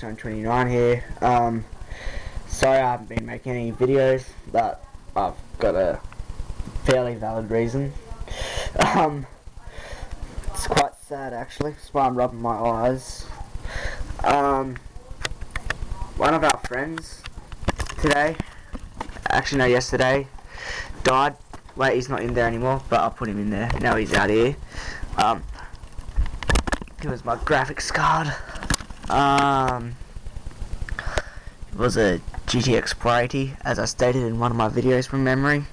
Defiantly here. Sorry I haven't been making any videos, but I've got a fairly valid reason. It's quite sad actually. That's why I'm rubbing my eyes. One of our friends today, actually no, yesterday, died. Wait, he's not in there anymore, but I'll put him in there. Now he's out here. It was my graphics card. It was a GTX 480, as I stated in one of my videos from memory.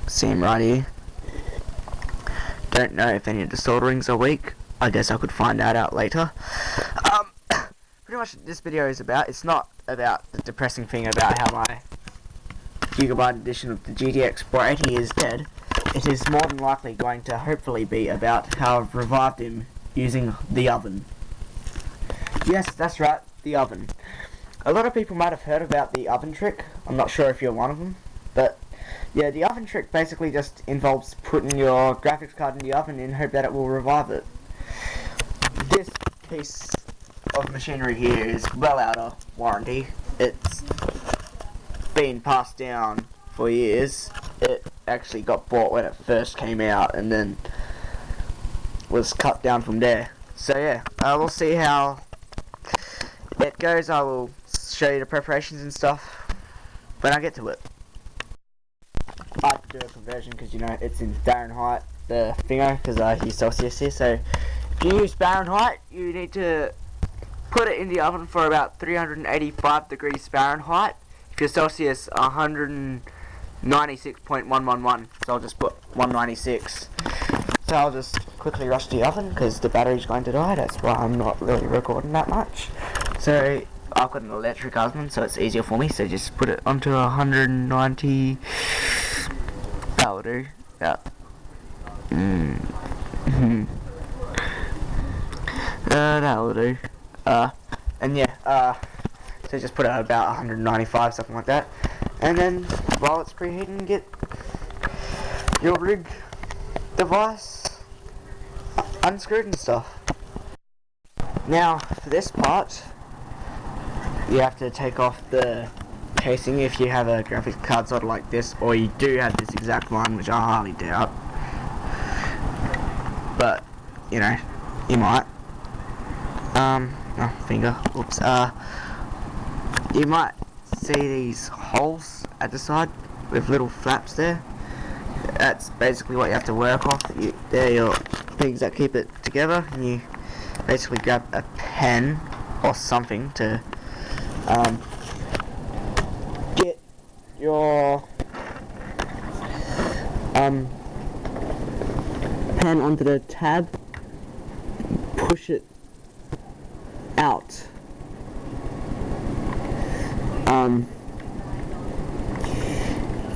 See him right here. Don't know if any of the solderings are weak. I guess I could find that out later. Pretty much this video is about, it's not about the depressing thing about how my Gigabyte edition of the GTX 480 is dead. It is more than likely going to hopefully be about how I've revived him using the oven. Yes, that's right, the oven. A lot of people might have heard about the oven trick. I'm not sure if you're one of them, but yeah, the oven trick basically just involves putting your graphics card in the oven in hope that it will revive it. This piece of machinery here is well out of warranty. It's been passed down for years. It actually got bought when it first came out and then was cut down from there. So yeah, we'll see how it goes. I will show you the preparations and stuff when I get to it. I have to do a conversion because, you know, it's in Fahrenheit, the finger, because I use Celsius here. So if you use Fahrenheit, you need to put it in the oven for about 385 degrees Fahrenheit. If you're Celsius, 196.111. So I'll just put 196. So I'll just quickly rush the oven because the battery's going to die. That's why I'm not really recording that much. So I've got an electric oven, so it's easier for me. So just put it onto 190. That'll do. Yeah. That'll do. And yeah. So just put it at about 195, something like that. And then while it's preheating, get your rig device unscrewed and stuff. Now for this part, you have to take off the casing if you have a graphics card sort of like this, or you do have this exact one, which I highly doubt, but you know, you might. Oops. You might see these holes at the side with little flaps there. That's basically what you have to work off. They're your things that keep it together, and you basically grab a pen or something to get your pen onto the tab, push it out.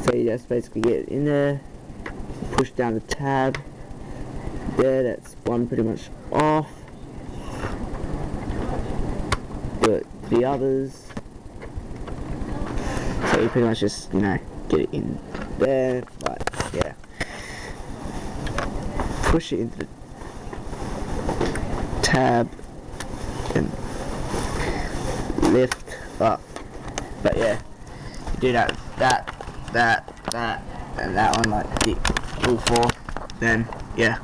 So you just basically get it in there, push down the tab. There, that's one pretty much off. Do it to the others. So you pretty much just, you know, get it in there, but yeah. Push it into the tab and lift up. But yeah, you do that, and that one, like all four. Then yeah.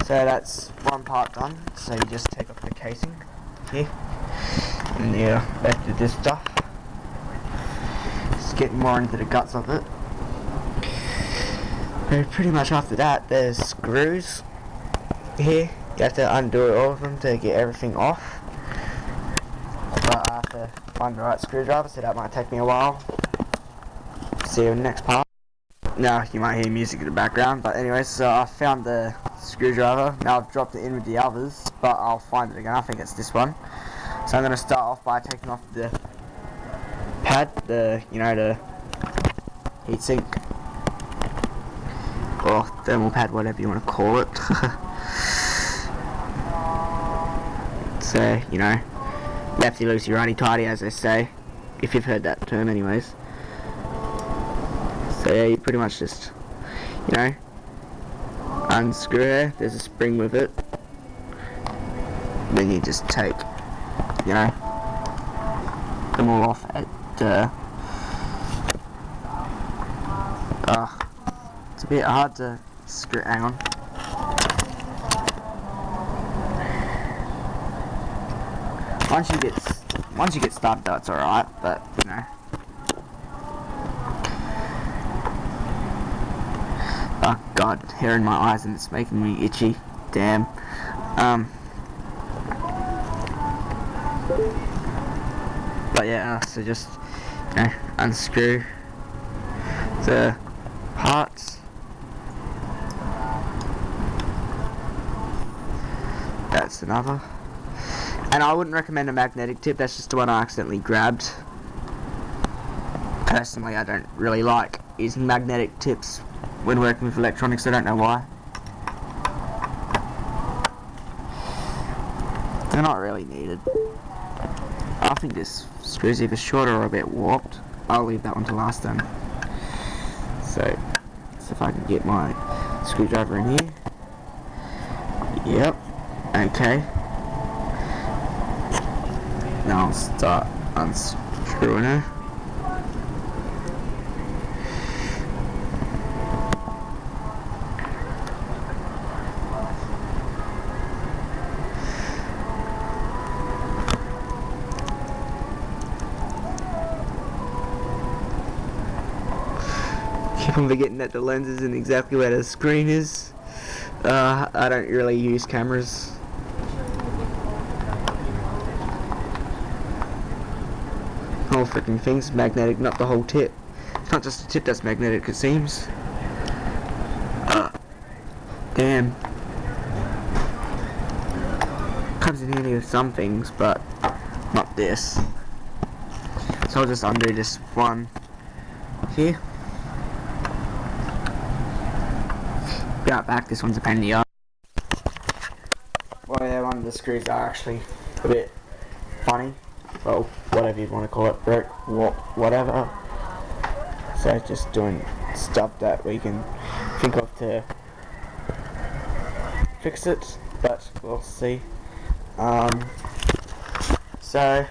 So that's one part done. So you just take off the casing here, and yeah, back to this stuff. Just getting more into the guts of it. And pretty much after that, there's screws here. You have to undo all of them to get everything off. But I have to find the right screwdriver, so that might take me a while. See you in the next part. Now you might hear music in the background, but anyways, so I found the screwdriver. Now I've dropped it in with the others, but I'll find it again. I think it's this one. So I'm going to start off by taking off the pad, you know, the heatsink or thermal pad, whatever you want to call it. So, you know, lefty loosey, righty tighty, as they say, if you've heard that term anyways. So yeah, you pretty much just, you know, unscrew it. There's a spring with it. Then you just take you know, them all off at, it's a bit hard to screw, hang on. Once you get started though, it's alright, but, you know. Oh god, hair in my eyes and it's making me itchy. Damn. But yeah, so just, you know, unscrew the parts. That's another. And I wouldn't recommend a magnetic tip, that's just the one I accidentally grabbed. Personally, I don't really like using magnetic tips when working with electronics, I don't know why. They're not really needed. I think this screw's either shorter or a bit warped. I'll leave that one to last then. So if I can get my screwdriver in here. Yep. Okay. Now I'll start unscrewing her. Keep on forgetting that the lens isn't exactly where the screen is. I don't really use cameras. The whole freaking thing's magnetic, not the whole tip. It's not just the tip that's magnetic, it seems. Damn. Comes in handy with some things, but not this. So I'll just undo this one here. Be right back, this one's a pain in the ass. Well yeah, one of the screws are actually a bit funny. Well, whatever you want to call it, broke, whatever. So just doing stuff that we can think of to fix it, but we'll see. So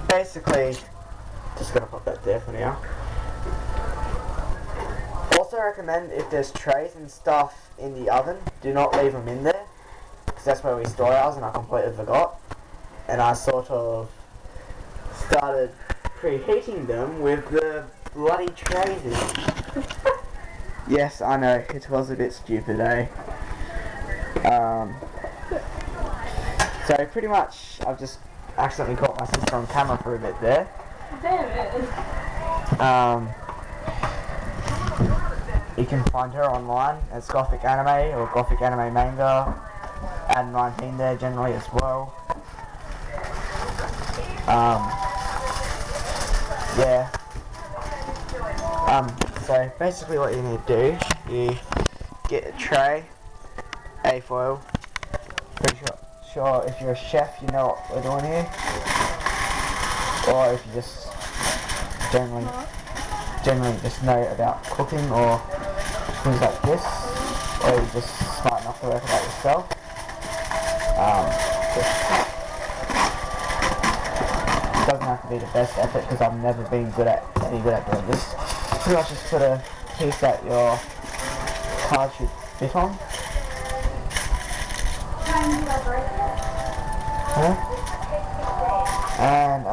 basically, just gonna pop that there for now. Also recommend, if there's trays and stuff in the oven, do not leave them in there, because that's where we store ours, and I completely forgot. And I sort of started preheating them with the bloody trays in. Yes, I know, it was a bit stupid, eh? So pretty much, I've just accidentally caught my sister on camera for a bit there. Damn it. You can find her online as Gothic Anime or Gothic Anime Manga. Add 19 there generally as well. Yeah. So basically what you need to do, you get a tray, a foil. Pretty sure if you're a chef you know what we're doing here. Or if you just generally just know about cooking or things like this, or you're just smart enough to work it out yourself. It doesn't have to be the best effort, because I've never been any good at doing this. Pretty much just put a piece that your card should fit on. And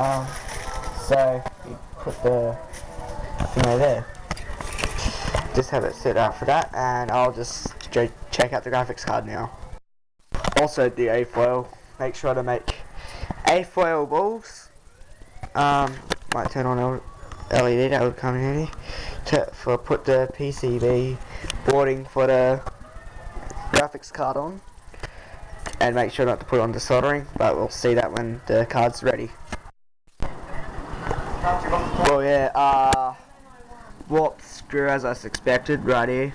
so you put the thing right there. Just have it set out for that, and I'll just check out the graphics card now. Also the A-foil, make sure to make A-foil balls. Might turn on LED, that would come in handy. Put the PCB boarding for the graphics card on, and make sure not to put on the soldering, but we'll see that when the card's ready. Well yeah, warped screw as I expected right here.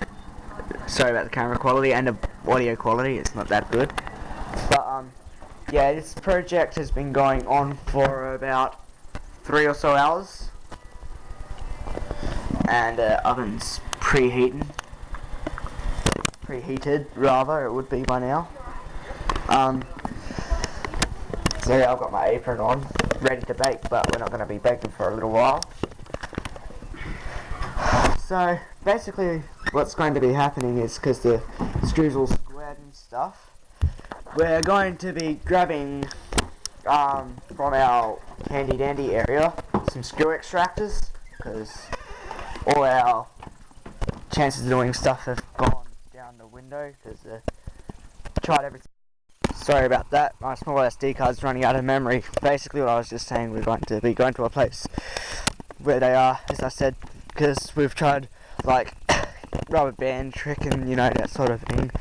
Sorry about the camera quality and the audio quality, it's not that good. But yeah, this project has been going on for about 3 or so hours. And oven's preheated rather, it would be by now. So yeah, I've got my apron on, ready to bake, but we're not going to be baking for a little while. So basically what's going to be happening is, because the screws all squared and stuff, we're going to be grabbing from our handy dandy area some screw extractors, because all our chances of doing stuff have gone down the window because tried everything. Sorry about that, my small SD card's running out of memory. Basically what I was just saying, we're going to be going to a place where they are, as I said, because we've tried like rubber band trick and you know, that sort of thing.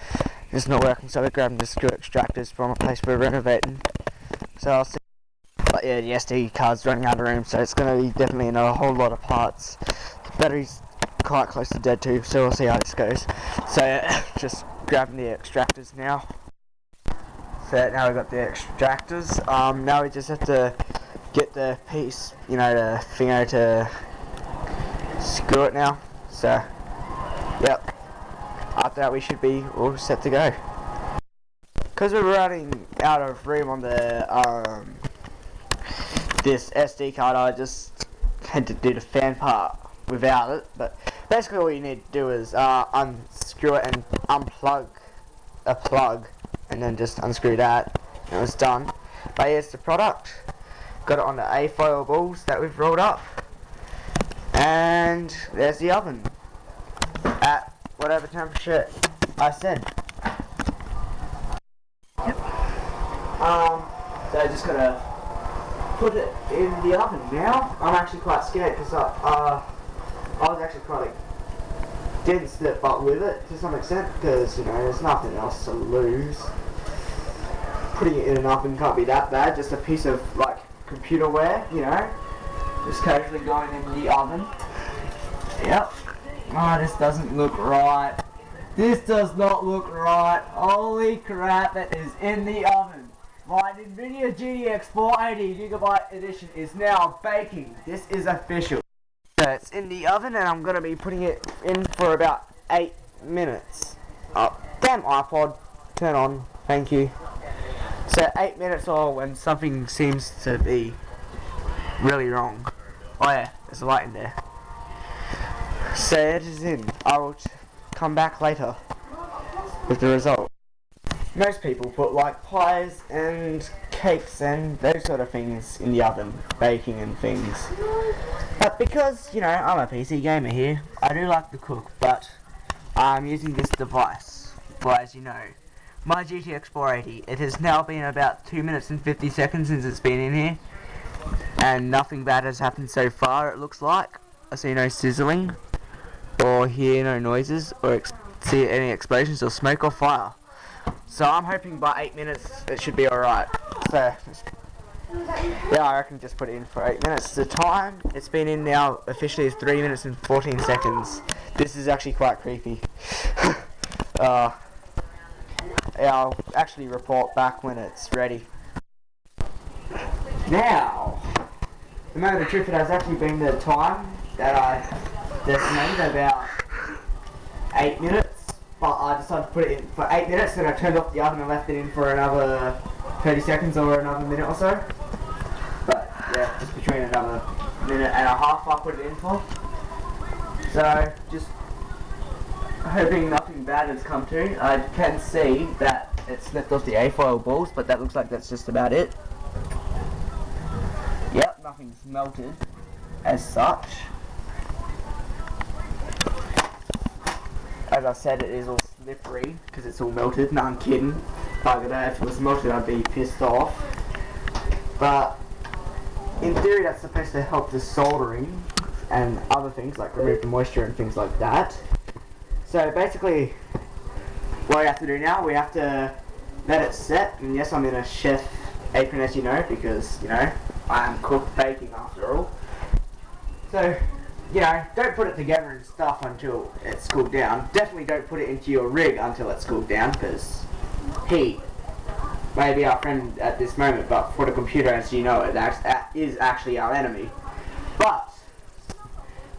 It's not working, so we're grabbing the screw extractors from a place we're renovating. So I'll see. But yeah, the SD card's running out of room, so it's going to be definitely in a whole lot of parts. The battery's quite close to dead too, so we'll see how this goes. So yeah, just grabbing the extractors now. So now we've got the extractors. Now we just have to get the piece, you know, the finger to screw it now. So, yep. After that we should be all set to go. Because we're running out of room on the this SD card, I just had to do the fan part without it. But basically all you need to do is unscrew it and unplug a plug, and then just unscrew that, and it was done. But here's the product. Got it on the A-foil balls that we've rolled up, and there's the oven at whatever temperature I said. Yep. So I just gotta put it in the oven now. I'm actually quite scared because I was actually quite like against it, but with it to some extent, because you know there's nothing else to lose. Putting it in an oven can't be that bad. Just a piece of like computer ware, you know, just casually going in the oven. Yep. Oh, this doesn't look right. This does not look right. Holy crap! It is in the oven. My NVIDIA GTX 480GB edition is now baking. This is official. So it's in the oven, and I'm gonna be putting it in for about 8 minutes. Oh, damn iPod, turn on, thank you. So 8 minutes, or when something seems to be really wrong. Oh yeah, there's a light in there. So it is in. I will come back later with the result. Most people put like pies and cakes and those sort of things in the oven, baking and things. But because, you know, I'm a PC gamer here, I do like to cook, but I'm using this device. Well, as you know, my GTX 480, it has now been about 2 minutes and 50 seconds since it's been in here, and nothing bad has happened so far, it looks like. I see no sizzling, or hear no noises, or see any explosions or smoke or fire. So I'm hoping by 8 minutes it should be alright. So yeah, I reckon just put it in for 8 minutes. The time it's been in now officially is 3 minutes and 14 seconds. This is actually quite creepy. Yeah, I'll actually report back when it's ready. Now, the moment of truth, it has actually been the time that I estimated, about 8 minutes. But I decided to put it in for 8 minutes, then I turned off the oven and left it in for another 30 seconds or another minute or so. But yeah, just between another minute and a half I put it in for. So just hoping nothing bad has come to. I can see that it slipped off the A-foil balls, but that looks like that's just about it. Yep, nothing's melted as such. As I said, it is all slippery because it's all melted. No, I'm kidding. Bugger that. If it was melted, I'd be pissed off. But in theory, that's supposed to help the soldering and other things, like remove the moisture and things like that. So basically, what we have to do now, we have to let it set. And yes, I'm in a chef apron, as you know, because, you know, I am cook baking after all. So, you know, don't put it together and stuff until it's cooled down. Definitely don't put it into your rig until it's cooled down, because heat may be our friend at this moment, but for the computer, as you know, it is actually our enemy. But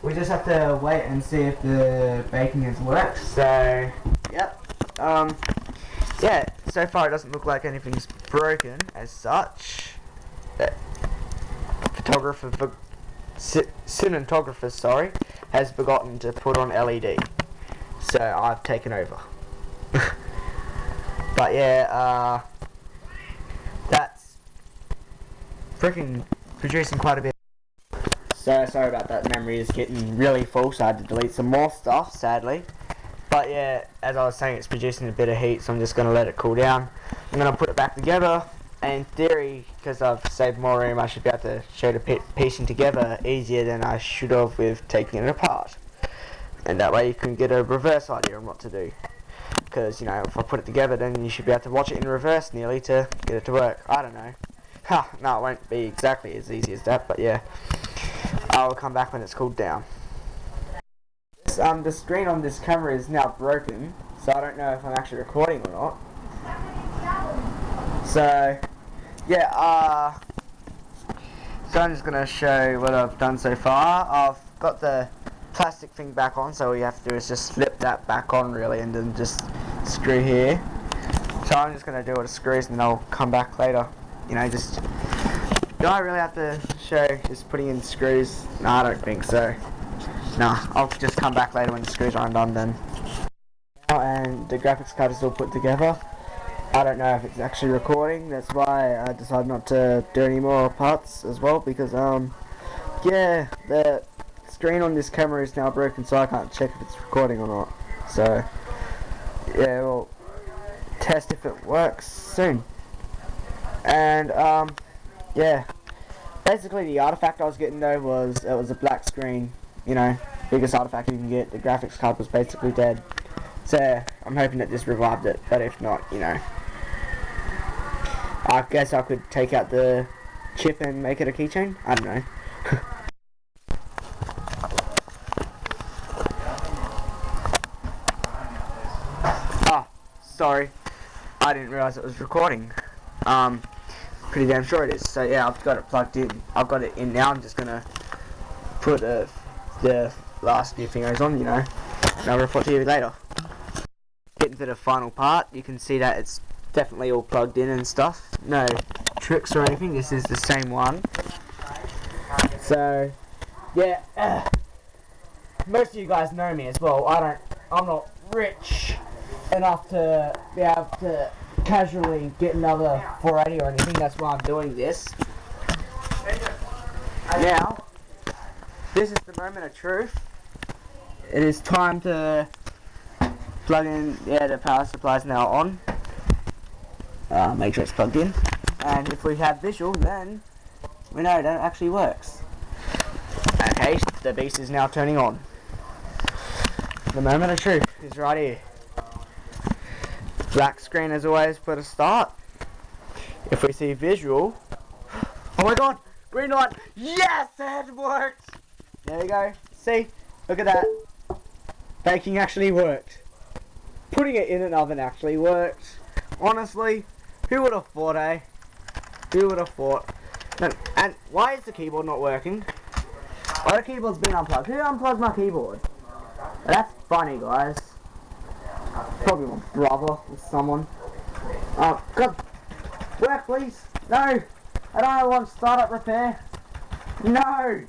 we just have to wait and see if the baking has worked. So, yep. Yeah. so far it doesn't look like anything's broken as such. Cinematographer, sorry, has forgotten to put on LED, so I've taken over. But yeah, that's freaking producing quite a bit. So sorry about that. Memory is getting really full, so I had to delete some more stuff, sadly. But yeah, as I was saying, it's producing a bit of heat, so I'm just going to let it cool down. I'm going to put it back together. And in theory, because I've saved more room, I should be able to show the piecing together easier than I should have with taking it apart. And that way you can get a reverse idea on what to do. Because, you know, if I put it together, then you should be able to watch it in reverse nearly to get it to work. I don't know. No, it won't be exactly as easy as that, but yeah. I'll come back when it's cooled down. The screen on this camera is now broken, so I don't know if I'm actually recording or not. So, yeah, so I'm just going to show what I've done so far. I've got the plastic thing back on, so all you have to do is just slip that back on really, and then just screw here. So I'm just going to do all the screws and then I'll come back later. You know, just, do I really have to show just putting in screws? No, I don't think so. No, I'll just come back later when the screws are undone then. And the graphics card is all put together. I don't know if it's actually recording, that's why I decided not to do any more parts as well, because yeah, the screen on this camera is now broken, so I can't check if it's recording or not. So yeah, we'll test if it works soon. And yeah, basically the artifact I was getting though was, it was a black screen, you know, biggest artifact you can get. The graphics card was basically dead, so I'm hoping that this revived it, but if not, you know, I guess I could take out the chip and make it a keychain. I don't know. Ah, sorry, I didn't realise it was recording. Pretty damn sure it is. So yeah, I've got it plugged in. I've got it in now. I'm just gonna put the last few fingers on, you know, and I'll report to you later. Getting to the final part, you can see that it's definitely all plugged in and stuff. No tricks or anything. This is the same one. So yeah, most of you guys know me as well. I'm not rich enough to be able to casually get another 480 or anything. That's why I'm doing this. Now, this is the moment of truth. It is time to plug in. Yeah, the power supply is now on. Make sure it's plugged in. And if we have visual, then we know that it actually works. Okay, the beast is now turning on. The moment of truth is right here. Black screen as always for the start. If we see visual, oh my god, green light, yes, it worked. There we go, see, look at that, baking actually worked. Putting it in an oven actually worked. Honestly, who would have thought, eh? Who would have thought? And why is the keyboard not working? Why the keyboard's been unplugged? Who unplugged my keyboard? That's funny, guys. Probably my brother or someone. God, work please. No, I don't want startup repair. No.